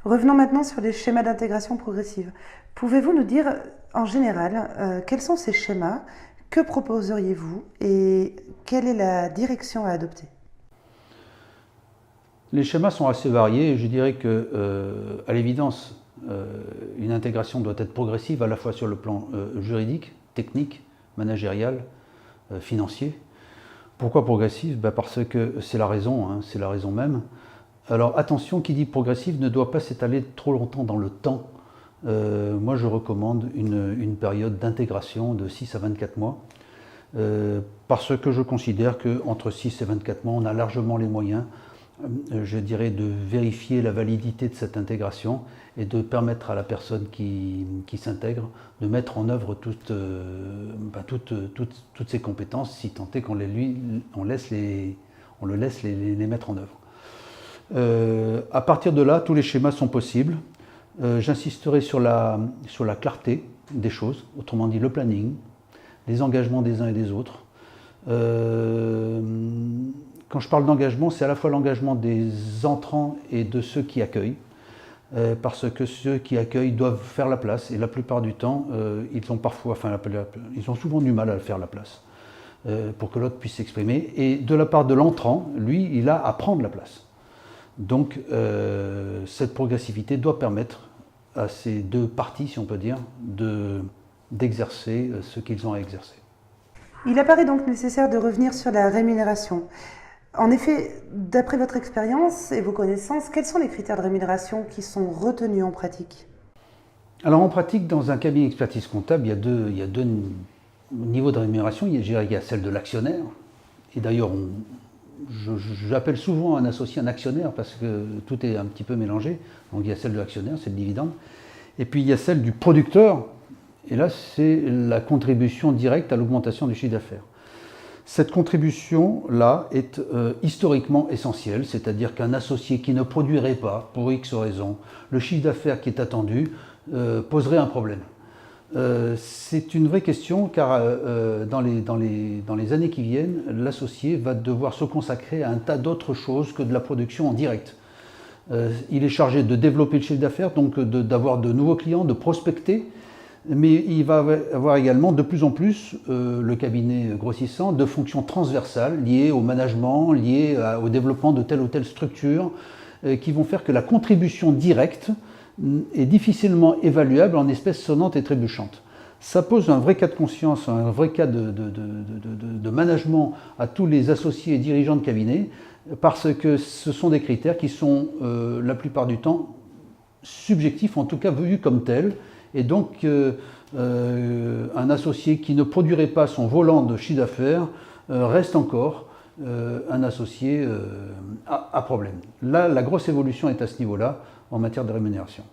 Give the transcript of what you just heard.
Revenons maintenant sur les schémas d'intégration progressive. Pouvez-vous nous dire, en général, quels sont ces schémas, que proposeriez-vous et quelle est la direction à adopter? Les schémas sont assez variés et je dirais que, à l'évidence, une intégration doit être progressive à la fois sur le plan juridique, technique, managérial, financier. Pourquoi progressive? Parce que c'est la raison, hein, c'est la raison même. Alors attention, qui dit progressive ne doit pas s'étaler trop longtemps dans le temps. Moi je recommande une période d'intégration de 6 à 24 mois, parce que je considère qu'entre 6 et 24 mois, on a largement les moyens, je dirais, de vérifier la validité de cette intégration et de permettre à la personne qui s'intègre de mettre en œuvre toutes ses compétences, si tant est qu'on on le laisse les mettre en œuvre. À partir de là, tous les schémas sont possibles. J'insisterai sur la clarté des choses, autrement dit le planning, les engagements des uns et des autres. Quand je parle d'engagement, c'est à la fois l'engagement des entrants et de ceux qui accueillent, parce que ceux qui accueillent doivent faire la place, et la plupart du temps, ils ont souvent du mal à faire la place, pour que l'autre puisse s'exprimer. Et de la part de l'entrant, lui, il a à prendre la place. Donc cette progressivité doit permettre à ces deux parties, si on peut dire, d'exercer ce qu'ils ont à exercer. Il apparaît donc nécessaire de revenir sur la rémunération. En effet, d'après votre expérience et vos connaissances, quels sont les critères de rémunération qui sont retenus en pratique? Alors en pratique, dans un cabinet d'expertise comptable, il y a deux niveaux de rémunération. Il y a celle de l'actionnaire, et d'ailleurs j'appelle souvent un associé un actionnaire parce que tout est un petit peu mélangé. Donc il y a celle de l'actionnaire, c'est le dividende. Et puis il y a celle du producteur, et là c'est la contribution directe à l'augmentation du chiffre d'affaires. Cette contribution-là est historiquement essentielle, c'est-à-dire qu'un associé qui ne produirait pas, pour X raisons, le chiffre d'affaires qui est attendu, poserait un problème. C'est une vraie question car dans les années qui viennent, l'associé va devoir se consacrer à un tas d'autres choses que de la production en direct. Il est chargé de développer le chiffre d'affaires, donc d'avoir de nouveaux clients, de prospecter, mais il va avoir également de plus en plus, le cabinet grossissant, de fonctions transversales liées au management, liées au développement de telle ou telle structure, qui vont faire que la contribution directe est difficilement évaluable en espèces sonnantes et trébuchantes. Ça pose un vrai cas de conscience, un vrai cas de management à tous les associés et dirigeants de cabinet, parce que ce sont des critères qui sont la plupart du temps subjectifs, en tout cas vus comme tels, et donc un associé qui ne produirait pas son volant de chiffre d'affaires reste encore un associé à problème. Là, la grosse évolution est à ce niveau-là en matière de rémunération.